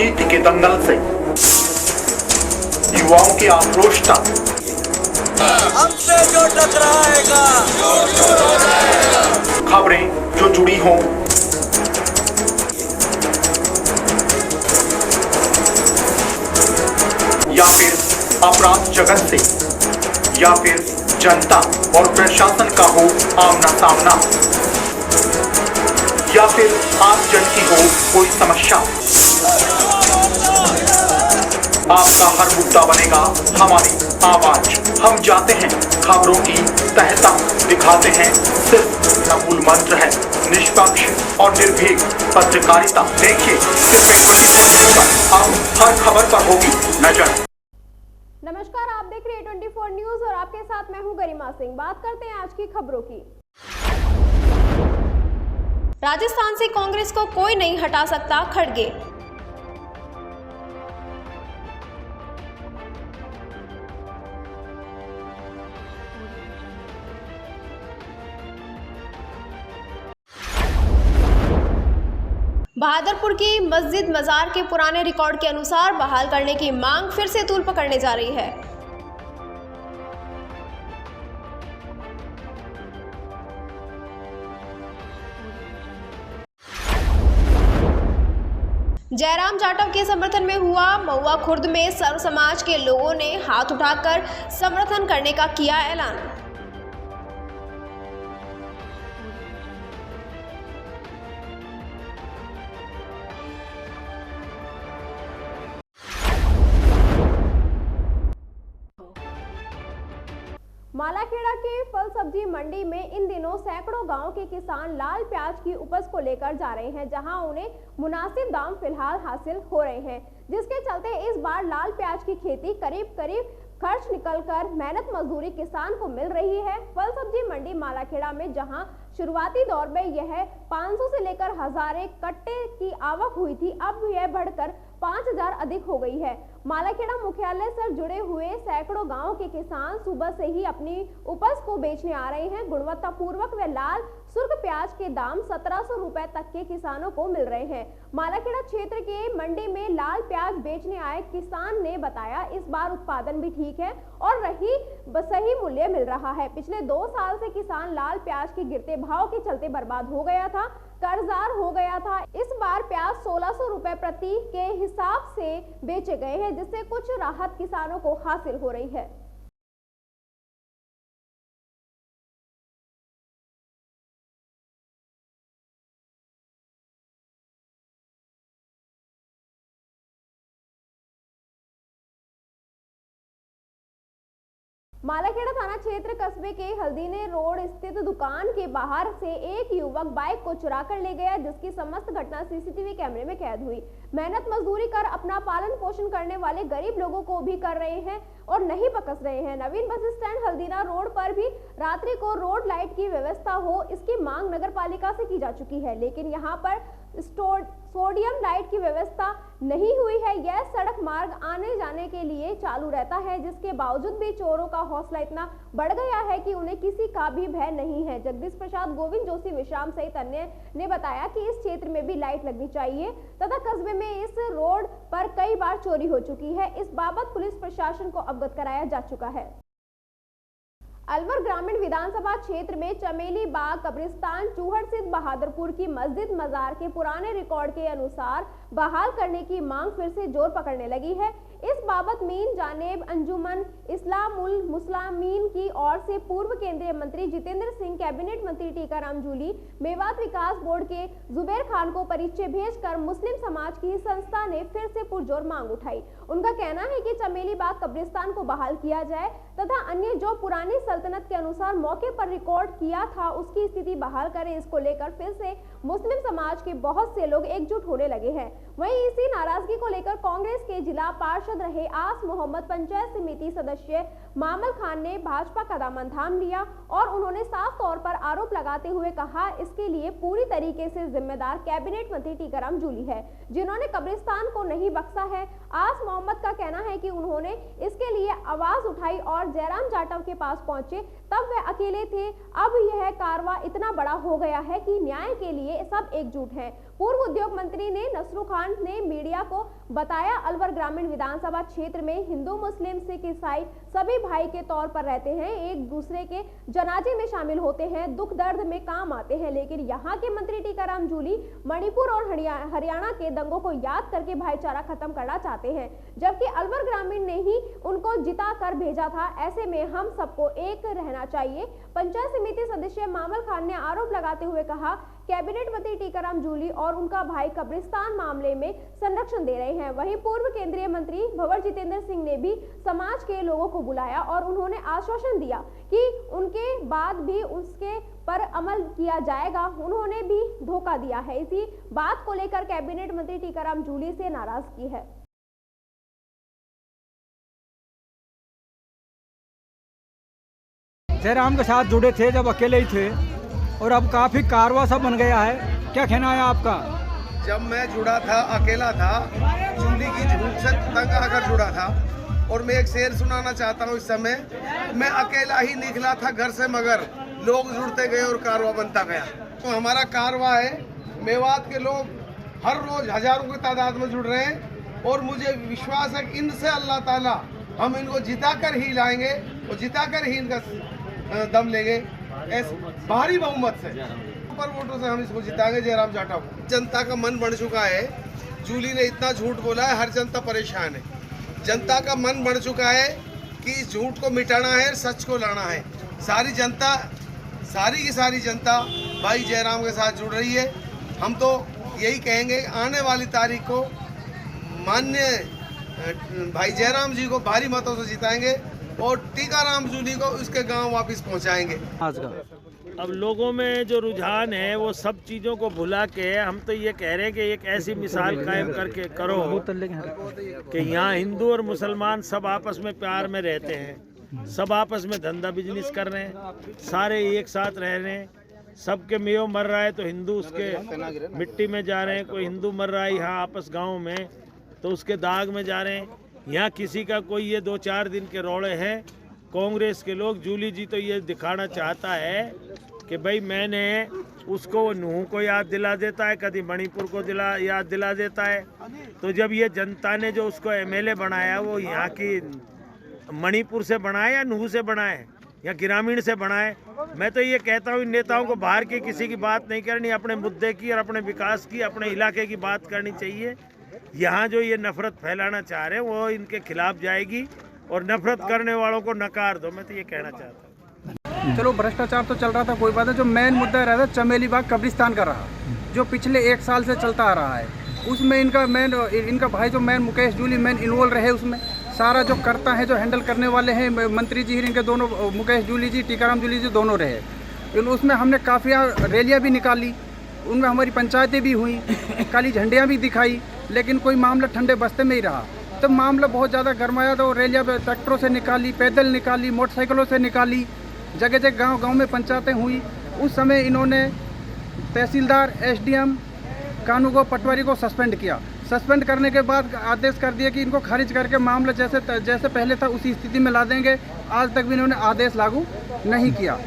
राजनीति के दंगल से युवाओं की आक्रोश तक हमसे जो टकराएगा खबरें जो जुड़ी हों, या फिर अपराध जगत से, या फिर जनता और प्रशासन का हो आमना सामना, या फिर आम जन की हो कोई समस्या, आपका हर मुद्दा बनेगा हमारी आवाज। हम जाते हैं खबरों की तह तक, दिखाते हैं सिर्फ मूल मंत्र है निष्पक्ष और निर्भीक पत्रकारिता। देखिए सिर्फ 24 पर अब हर खबर पर होगी नजर। नमस्कार, आप देख रहे हैं 24 न्यूज और आपके साथ मैं हूं गरिमा सिंह। बात करते हैं आज की खबरों की। राजस्थान से कांग्रेस को कोई नहीं हटा सकता, खड़गे। बहादुरपुर की मस्जिद मजार के पुराने रिकॉर्ड के अनुसार बहाल करने की मांग फिर से तूल पकड़ने जा रही है। जयराम जाटव के समर्थन में हुआ महुआ खुर्द में सर्व समाज के लोगों ने हाथ उठाकर समर्थन करने का किया ऐलान। मालाखेड़ा के फल सब्जी मंडी में इन दिनों सैकड़ों गांव के किसान लाल प्याज की उपज को लेकर जा रहे हैं, जहां उन्हें मुनासिब दाम फिलहाल हासिल हो रहे हैं, जिसके चलते इस बार लाल प्याज की खेती करीब खर्च निकलकर मेहनत मजदूरी किसान को मिल रही है। फल सब्जी मंडी मालाखेड़ा में जहां शुरुआती दौर में यह 500 से लेकर 1000 कट्टे की आवक हुई थी, अब यह बढ़कर 5000 अधिक हो गई है। मालाखेड़ा मुख्यालय से जुड़े हुए सैकड़ों गांव के किसान सुबह से ही अपनी उपज को बेचने आ रहे हैं। गुणवत्तापूर्वक व लाल सुर्ख प्याज के दाम 1700 रुपए तक के किसानों को मिल रहे हैं। मालाखेड़ा क्षेत्र के मंडी में लाल प्याज बेचने आए किसान ने बताया, इस बार उत्पादन भी ठीक है और सही मूल्य मिल रहा है। पिछले 2 साल से किसान लाल प्याज के गिरते भाव के चलते बर्बाद हो गया था, कर्जदार हो गया था। इस बार प्याज 1600 रुपए प्रति के हिसाब से बेचे गए हैं, जिससे कुछ राहत किसानों को हासिल हो रही है। मालाखेड़ा थाना क्षेत्र कस्बे के हल्दीने रोड स्थित दुकान के बाहर से एक युवक बाइक को चुरा कर ले गया, जिसकी समस्त घटना सीसीटीवी कैमरे में कैद हुई। मेहनत मजदूरी कर अपना पालन पोषण करने वाले गरीब लोगों को भी कर रहे हैं और नहीं बकस रहे हैं। नवीन बस स्टैंड हल्दीना रोड पर भी रात्रि को रोड लाइट की व्यवस्था हो, इसकी मांग नगर पालिका से की जा चुकी है, लेकिन यहाँ पर सोडियम लाइट की व्यवस्था नहीं हुई है। यह सड़क मार्ग आने जाने के लिए चालू रहता है, जिसके बावजूद भी चोरों का हौसला इतना बढ़ गया है कि उन्हें किसी का भी भय नहीं है। जगदीश प्रसाद, गोविंद जोशी, विश्राम सहित अन्य ने बताया कि इस क्षेत्र में भी लाइट लगनी चाहिए तथा कस्बे में इस रोड पर कई बार चोरी हो चुकी है। इस बाबत पुलिस प्रशासन को अवगत कराया जा चुका है। अलवर ग्रामीण विधानसभा क्षेत्र में चमेली बाग कब्रिस्तान चूहड़ स्थित बहादुरपुर की मस्जिद मजार के पुराने रिकॉर्ड के अनुसार बहाल करने की मांग फिर से जोर पकड़ने लगी है। इस बाबत मीन जानेब अंजुमन इस्लामुल मुस्लिमीन की ओर से पूर्व केंद्रीय मंत्री जितेंद्र सिंह, कैबिनेट मंत्री टीकाराम जूली, मेवात विकास बोर्ड के जुबैर खान को परिचय भेजकर मुस्लिम समाज की संस्था ने फिर से पुरजोर मांग उठाई। उनका कहना है कि चमेली बाग कब्रिस्तान को बहाल किया जाए तथा अन्य जो पुरानी सल्तनत के अनुसार मौके पर रिकॉर्ड किया था उसकी स्थिति बहाल करें। इसको लेकर फिर से मुस्लिम समाज के बहुत से लोग एकजुट होने लगे हैं। वहीं इसी नाराजगी को लेकर कांग्रेस के जिला पार्षद रहे आस मोहम्मद पंचायत समिति सदस्य मामल खान ने भाजपा का दामन थाम लिया और उन्होंने साफ तौर पर आरोप लगाते हुए कहा, इसके लिए पूरी तरीके से जिम्मेदार कैबिनेट मंत्री टीकाराम जूली है, जिन्होंने कब्रिस्तान को नहीं बख्शा है। आस मोहम्मद का कहना है कि उन्होंने इसके लिए आवाज उठाई और जयराम जाटव के पास पहुंचे, तब वे अकेले थे। अब यह कारवा इतना बड़ा हो गया है कि न्याय के लिए सब एकजुट हैं। पूर्व उद्योग मंत्री ने नसरू खान महंत ने मीडिया को बताया, अलवर ग्रामीण विधानसभा क्षेत्र में हिंदू, मुस्लिम, सिख, ईसाई सभी भाई के तौर पर रहते हैं, एक दूसरे के जनाजे में शामिल होते हैं, दुख दर्द में काम आते हैं। लेकिन यहाँ के मंत्री टीकाराम जूली मणिपुर और हरियाणा के दंगों को याद करके भाईचारा खत्म करना चाहते हैं, जबकि अलवर ग्रामीण ने ही उनको जिता कर भेजा था। ऐसे में हम सबको एक रहना चाहिए। पंचायत समिति सदस्य मामल खान ने आरोप लगाते हुए कहा, कैबिनेट मंत्री टीकाराम जूली और उनका भाई कब्रिस्तान मामले में संरक्षण दे रहे हैं। वहीं पूर्व केंद्रीय मंत्री भंवर जितेंद्र सिंह ने भी समाज के लोगों को बुलाया और उन्होंने आश्वासन दिया कि उनके बाद भी उसके पर अमल किया जाएगा। उन्होंने भी धोखा दिया है। इसी बात को लेकर कैबिनेट मंत्री टीकाराम जूली से नाराजगी है। जयराम के साथ जुड़े थे जब अकेले ही थे, और अब काफी कारवा सा बन गया है। क्या कहना है आपका? जब मैं जुड़ा था, अकेला था, जूली की झूठ से तंग आकर जुड़ा था। और मैं एक शेर सुनाना चाहता हूँ। इस समय मैं अकेला ही निकला था घर से, मगर लोग जुड़ते गए और कारवा बनता गया। तो हमारा कारवा है, मेवात के लोग हर रोज हजारों की तादाद में जुड़ रहे हैं और मुझे विश्वास है कि इनसे अल्लाह ताला हम इनको जिता कर ही लाएंगे और जिता कर ही इनका दम लेंगे। ऐसे भारी बहुमत से, सुपर वोटों से हम इसको जिताएंगे। जयराम जाटव को जनता का मन बढ़ चुका है। जूली ने इतना झूठ बोला है, हर जनता परेशान है। जनता का मन बढ़ चुका है कि झूठ को मिटाना है, सच को लाना है। सारी जनता, सारी की सारी जनता भाई जयराम के साथ जुड़ रही है। हम तो यही कहेंगे, आने वाली तारीख को माननीय भाई जयराम जी को भारी मतों से जिताएंगे और टीकाराम जूली को उसके गांव वापस पहुंचाएंगे। अब लोगों में जो रुझान है वो सब चीज़ों को भुला के हम तो ये कह रहे हैं कि एक ऐसी मिसाल कायम करके करो कि यहाँ हिंदू और मुसलमान सब आपस में प्यार में रहते हैं, सब आपस में धंधा बिजनेस कर रहे हैं, सारे एक साथ रह रहे हैं। सबके मेयो मर रहा है तो हिंदू उसके मिट्टी में जा रहे हैं, कोई हिंदू मर रहा है यहाँ आपस गाँव में तो उसके दाग में जा रहे हैं। यहाँ किसी का कोई ये 2-4 दिन के रौड़े हैं। कांग्रेस के लोग, जूली जी तो ये दिखाना चाहता है कि भाई मैंने उसको नूह को याद दिला देता है, कभी मणिपुर को याद दिला देता है। तो जब ये जनता ने जो उसको एमएलए बनाया वो यहाँ की मणिपुर से बनाए या नूह से बनाए या ग्रामीण से बनाए। मैं तो ये कहता हूँ इन नेताओं को बाहर की किसी की बात नहीं करनी, अपने मुद्दे की और अपने विकास की, अपने इलाके की बात करनी चाहिए। यहाँ जो ये नफरत फैलाना चाह रहे हैं वो इनके खिलाफ जाएगी और नफरत करने वालों को नकार दो। मैं तो ये कहना चाहता हूँ। चलो भ्रष्टाचार तो चल रहा था, कोई बात है। जो मेन मुद्दा रहा था चमेली बाग कब्रिस्तान का रहा, जो पिछले 1 साल से चलता आ रहा है, उसमें इनका भाई जो मेन मुकेश जूली मेन इन्वॉल्व रहे। उसमें सारा जो करता है, जो हैंडल करने वाले हैं मंत्री जी, इनके दोनों, मुकेश जूली जी, टीकाराम जूली जी दोनों रहे। उसमें हमने काफ़ी रैलियाँ भी निकाली, उनमें हमारी पंचायतें भी हुई, काली झंडियाँ भी दिखाई, लेकिन कोई मामला ठंडे बस्ते में ही रहा। तब मामला बहुत ज़्यादा गर्माया तो रैलियाँ ट्रैक्टरों से निकाली, पैदल निकाली, मोटरसाइकिलों से निकाली, जगह जगह गांव में पंचायतें हुई। उस समय इन्होंने तहसीलदार, एसडीएम, कानूगो, पटवारी को सस्पेंड किया। सस्पेंड करने के बाद आदेश कर दिया कि इनको खारिज करके मामला जैसे पहले था उसी स्थिति में ला देंगे। आज तक भी इन्होंने आदेश लागू नहीं किया।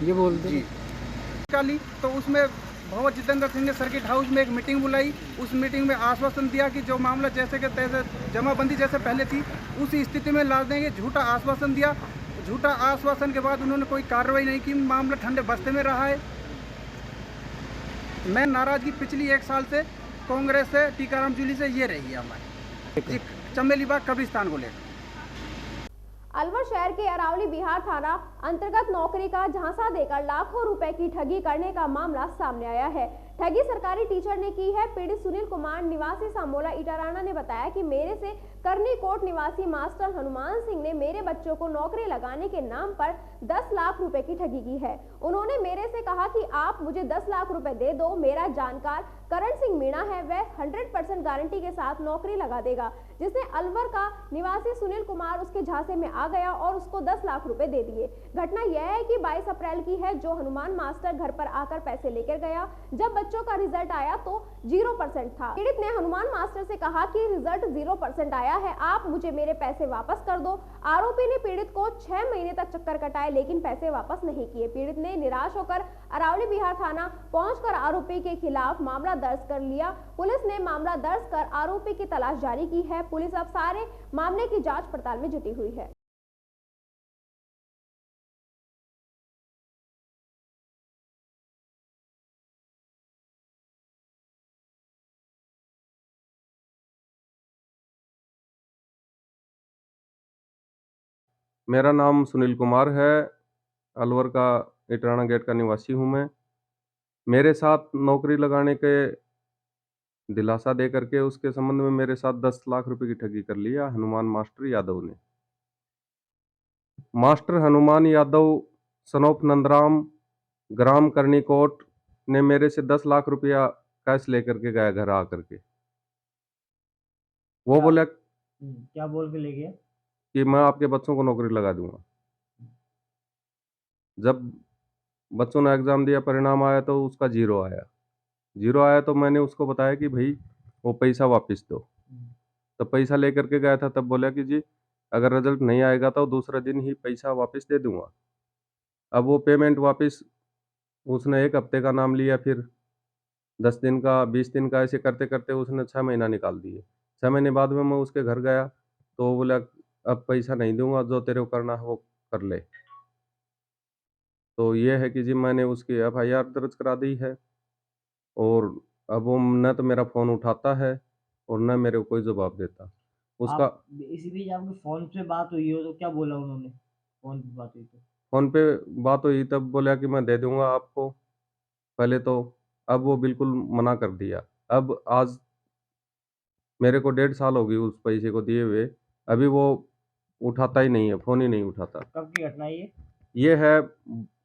ये बोल जी निकाली तो उसमें भंवर जितेंद्र सिंह ने सर्किट हाउस में एक मीटिंग बुलाई। उस मीटिंग में आश्वासन दिया कि जो मामला जैसे के तैसे जमाबंदी जैसे पहले थी उसी स्थिति में ला देंगे। झूठा आश्वासन दिया। झूठा आश्वासन के बाद उन्होंने कोई कार्रवाई नहीं की, मामला ठंडे बस्ते में रहा है। मैं नाराजगी पिछली 1 साल से कांग्रेस से, टीकाराम जूली से ये रही है हमारी चमेली बाग कब्रिस्तान को लेकर। अलवर शहर के अरावली बिहार थाना अंतर्गत नौकरी का झांसा देकर लाखों रुपए की ठगी करने का मामला सामने आया है। ठगी सरकारी टीचर ने की है। पीड़ित सुनील कुमार निवासी सांबोला इटाराना ने बताया कि मेरे से करनी कोट निवासी मास्टर हनुमान सिंह ने मेरे बच्चों को नौकरी लगाने के नाम पर 10 लाख रुपए की ठगी की है। उन्होंने मेरे से कहा कि आप मुझे 10 लाख रुपए दे दो, मेरा जानकार करण सिंह मीणा है, वह 100% गारंटी के साथ नौकरी लगा देगा, जिसने अलवर का निवासी सुनील कुमार उसके झांसे में आ गया और उसको 10 लाख रुपए दे दिए। घटना यह है कि 22 अप्रैल की है, जो हनुमान मास्टर घर पर आकर पैसे लेकर गया। जब बच्चों का रिजल्ट आया तो 0% था। पीड़ित ने हनुमान मास्टर से कहा कि रिजल्ट 0% आया है, आप मुझे मेरे पैसे वापस कर दो। आरोपी ने पीड़ित को 6 महीने तक चक्कर कटाए लेकिन पैसे वापस नहीं किए। पीड़ित ने निराश होकर अरावली बिहार थाना पहुंचकर आरोपी के खिलाफ मामला दर्ज कर लिया। पुलिस ने मामला दर्ज कर आरोपी की तलाश जारी की है। पुलिस अब सारे मामले की जांच पड़ताल में जुटी हुई है। मेरा नाम सुनील कुमार है। अलवर का इटराना गेट का निवासी हूँ मैं। मेरे साथ नौकरी लगाने के दिलासा दे करके उसके संबंध में मेरे साथ 10 लाख रुपए की ठगी कर लिया हनुमान मास्टर यादव ने। मास्टर हनुमान यादव सनोफ नंदराम ग्राम करनीकोट ने मेरे से 10 लाख रुपया कैश लेकर के गया घर आकर के। वो बोला क्या बोल के ले गया कि मैं आपके बच्चों को नौकरी लगा दूंगा। जब बच्चों ने एग्ज़ाम दिया, परिणाम आया तो उसका 0 आया तो मैंने उसको बताया कि भाई वो पैसा वापस दो। तो पैसा लेकर के गया था, तब बोला कि जी अगर रिजल्ट नहीं आएगा तो दूसरे दिन ही पैसा वापस दे दूंगा। अब वो पेमेंट वापस उसने 1 हफ्ते का नाम लिया, फिर 10 दिन का, 20 दिन का, ऐसे करते करते उसने 6 महीना निकाल दिए। 6 महीने बाद में मैं उसके घर गया तो वो बोला अब पैसा नहीं दूंगा, जो तेरे को करना है वो कर ले। तो ये है कि जी मैंने उसकी FIR दर्ज करा दी है और अब वो न तो मेरा फ़ोन उठाता है और न मेरे को कोई जवाब देता। उसका इसी बीच आपके फोन पे बात हुई हो तो क्या बोला उन्होंने? फोन पे बात हुई तो फ़ोन पे बात हुई तब बोला कि मैं दे दूंगा आपको पहले तो। अब वो बिल्कुल मना कर दिया। अब आज मेरे को 1.5 साल हो गई उस पैसे को दिए हुए, अभी वो उठाता ही नहीं है, फ़ोन ही नहीं उठाता। कब की घटना है ये? ये है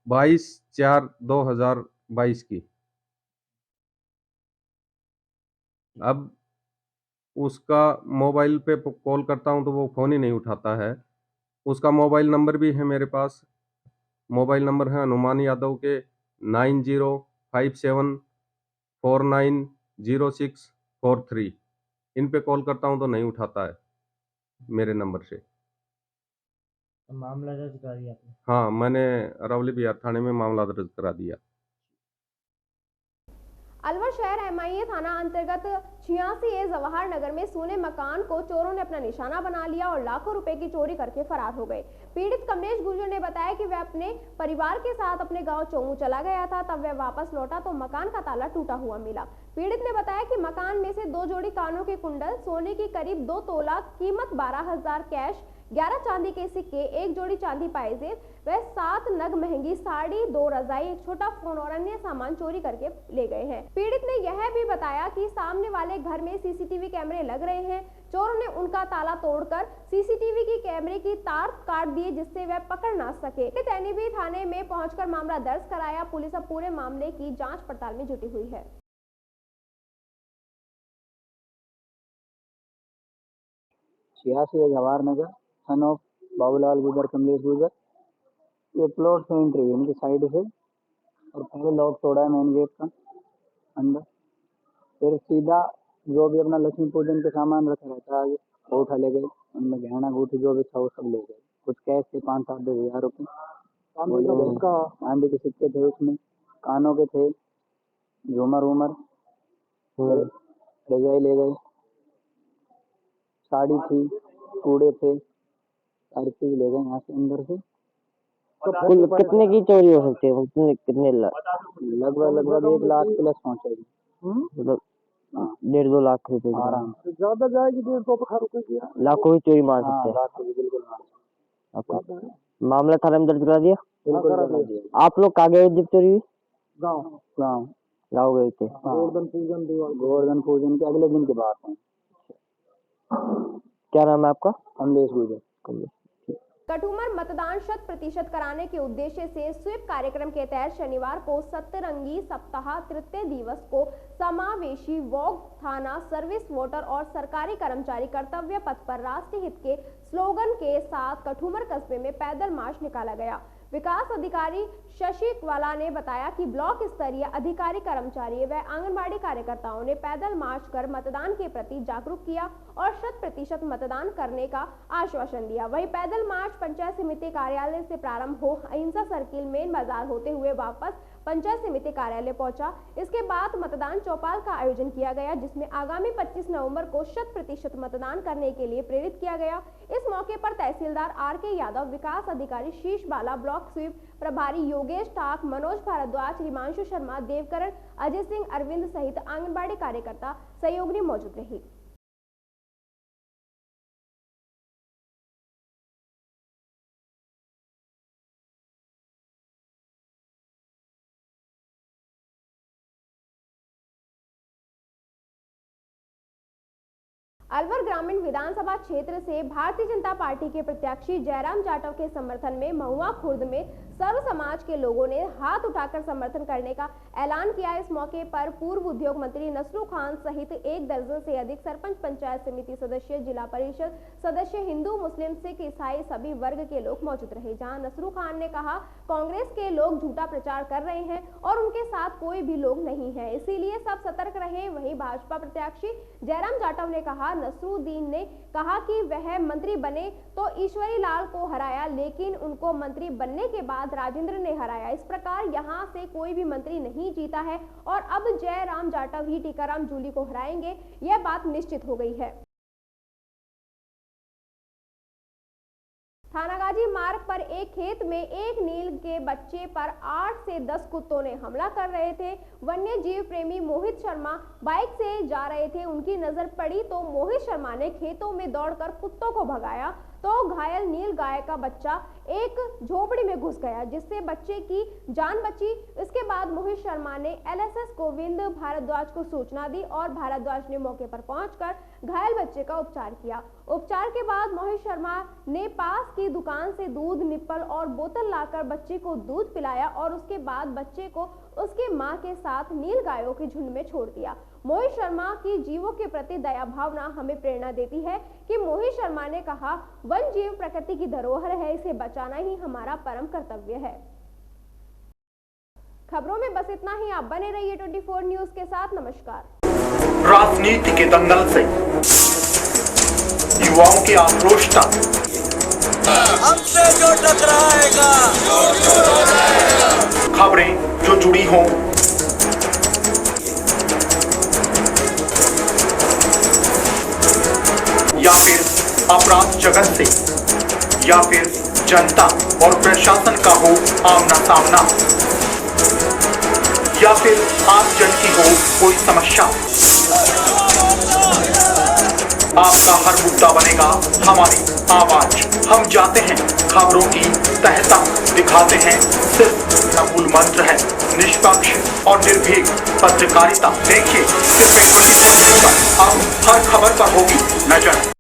22/4/2022 की। अब उसका मोबाइल पे कॉल करता हूँ तो वो फ़ोन ही नहीं उठाता है। उसका मोबाइल नंबर भी है मेरे पास। मोबाइल नंबर है हनुमान यादव के 9057490643। इन पे कॉल करता हूँ तो नहीं उठाता है मेरे नंबर से। तो मामला दर्ज करा दिया आपने? हाँ, मैंने अरावली बिहार थाने में मामला दर्ज करा दिया। अलवर शहर MIA थाना अंतर्गत 86A जवाहर नगर में सोने मकान को चोरों ने अपना निशाना बना लिया और लाखों रुपए की चोरी करके फरार हो गए। पीड़ित कमलेश गुर्जर ने बताया कि वह अपने परिवार के साथ अपने गांव चोमू चला गया था। तब वह वापस लौटा तो मकान का ताला टूटा हुआ मिला। पीड़ित ने बताया कि मकान में से 2 जोड़ी कानों के कुंडल, सोने की करीब 2 तोला कीमत 12,000 कैश, 11 चांदी के सिक्के, 1 जोड़ी चांदी पायजेब व 7 नग महंगी साड़ी, 2 रजाई, एक छोटा फोन और अन्य सामान चोरी करके ले गए हैं। पीड़ित ने यह भी बताया कि सामने वाले घर में CCTV कैमरे लग रहे हैं। चोरों ने उनका ताला तोड़कर CCTV की कैमरे की तार काट दिए जिससे वह पकड़ ना सके। भी थाने में पहुंचकर मामला दर्ज कराया। पुलिस अब पूरे मामले की जांच पड़ताल में जुटी हुई है। 86 जवाहर नगर, सन ऑफ बाबूलाल गुजर, कमलेश गुजर। ये प्लॉट से एंट्री हुई इनकी साइड से और पहले लॉक तोड़ा है मेन गेट का अंदर। फिर सीधा जो भी अपना लक्ष्मी पूजन के सामान रखा रहता है वो उठा ले गए। उनमें गहना गुठी जो भी था वो सब ले गए। कुछ कैश थे 5-7 हज़ार रुपये, चांदी के सिक्के थे, उसमें कानों के थे, झूमर वूमर, रजाई ले गए, साड़ी थी, कूड़े थे, सारी चीज ले गए यहाँ से अंदर से। तो कुल कितने की चोरी हो सकती है? कितने लगभग 1 लाख प्लस पहुँचेगी। मतलब 1.5-2 लाख रुपए आराम से ज्यादा जाएगी। 150 रुपए लाखों की चोरी मान सकते हैं। लाख बिल्कुल मान आपको मामला थाने में दर्ज करा दिया? बिल्कुल। आप लोग कहाँ गए जब चोरी हुई? गाँव गए थे। गोवर्धन पूजन के अगले दिन की बात है। क्या नाम है आपका? कमलेश गुजर। कठुमर मतदान 100% कराने के उद्देश्य से स्वीप कार्यक्रम के तहत शनिवार को सतरंगी सप्ताह तृतीय दिवस को समावेशी वॉक, थाना, सर्विस वोटर और सरकारी कर्मचारी कर्तव्य पथ पर राष्ट्रीय हित के स्लोगन के साथ कठुमर कस्बे में पैदल मार्च निकाला गया। विकास अधिकारी शशि वाला ने बताया कि ब्लॉक स्तरीय अधिकारी, कर्मचारी व आंगनबाड़ी कार्यकर्ताओं ने पैदल मार्च कर मतदान के प्रति जागरूक किया और 100% मतदान करने का आश्वासन दिया। वहीं पैदल मार्च पंचायत समिति कार्यालय से प्रारंभ हो अहिंसा सर्किल मेन बाजार होते हुए वापस पंचायत समिति कार्यालय पहुंचा। इसके बाद मतदान चौपाल का आयोजन किया गया, जिसमें आगामी 25 नवंबर को 100% मतदान करने के लिए प्रेरित किया गया। इस मौके पर तहसीलदार RK यादव, विकास अधिकारी शीश बाला, ब्लॉक स्वीप प्रभारी योगेश टाक, मनोज भारद्वाज, हिमांशु शर्मा, देवकरण, अजय सिंह, अरविंद सहित आंगनबाड़ी कार्यकर्ता सहयोगी मौजूद रही। अलवर ग्रामीण विधानसभा क्षेत्र से भारतीय जनता पार्टी के प्रत्याशी जयराम जाटव के समर्थन में महुआ खुर्द में सर्व समाज के लोगों ने हाथ उठाकर समर्थन करने का ऐलान किया। इस मौके पर पूर्व उद्योग मंत्री नसरू खान सहित 1 दर्जन से अधिक सरपंच, पंचायत समिति सदस्य, जिला परिषद सदस्य, हिंदू, मुस्लिम, सिख, ईसाई सभी वर्ग के लोग मौजूद रहे। जहां नसरू खान ने कहा, कांग्रेस के लोग झूठा प्रचार कर रहे हैं और उनके साथ कोई भी लोग नहीं है, इसीलिए सब सतर्क रहे। वहीं भाजपा प्रत्याशी जयराम जाटव ने कहा, नसरुद्दीन ने कहा कि वह मंत्री बने तो ईश्वरी लाल को हराया, लेकिन उनको मंत्री बनने के बाद राजेंद्र ने हराया। इस प्रकार यहां से कोई भी मंत्री नहीं जीता है और अब जयराम जाटव ही टीकाराम जूली को हराएंगे, यह बात निश्चित हो गई है। थानागाजी मार्ग पर एक खेत में एक नील के बच्चे पर 8 से 10 कुत्तों ने हमला कर रहे थे। वन्य जीव प्रेमी मोहित शर्मा बाइक से जा रहे थे, उनकी नजर पड़ी तो मोहित शर्मा ने खेतों में दौड़कर कुत्तों को भगाया तो घायल नील गाय का बच्चा एक झोपड़ी में घुस गया, जिससे बच्चे की जान बची। इसके बाद मोहित शर्मा ने LSS गोविंद भारद्वाज को सूचना दी और भारद्वाज ने मौके पर पहुंचकर घायल बच्चे का उपचार किया। उपचार के बाद मोहित शर्मा ने पास की दुकान से दूध, निप्पल और बोतल लाकर बच्चे को दूध पिलाया और उसके बाद बच्चे को उसके मां के साथ नील गायों के झुंड में छोड़ दिया। मोहित शर्मा की जीवों के प्रति दया भावना हमें प्रेरणा देती है कि मोहित शर्मा ने कहा, वन जीव प्रकृति की धरोहर है, इसे बचाना ही हमारा परम कर्तव्य है। खबरों में बस इतना ही। आप बने रहिए 24 न्यूज के साथ। नमस्कार। राजनीति के दंगल से युवाओं की आक्रोश तक, हमसे जो टकराएगा खबरें जो जुड़ी हों, या फिर अपराध जगत से, या फिर जनता और प्रशासन का हो आमना सामना, या फिर आम जन की हो कोई समस्या, आपका हर मुद्दा बनेगा हमारी आवाज। हम जाते हैं खबरों की तह तक, दिखाते हैं सिर्फ मूल मंत्र है निष्पक्ष और निर्भीक पत्रकारिता। देखिए सिर्फ 24 न्यूज पर अब हर खबर पर होगी नजर।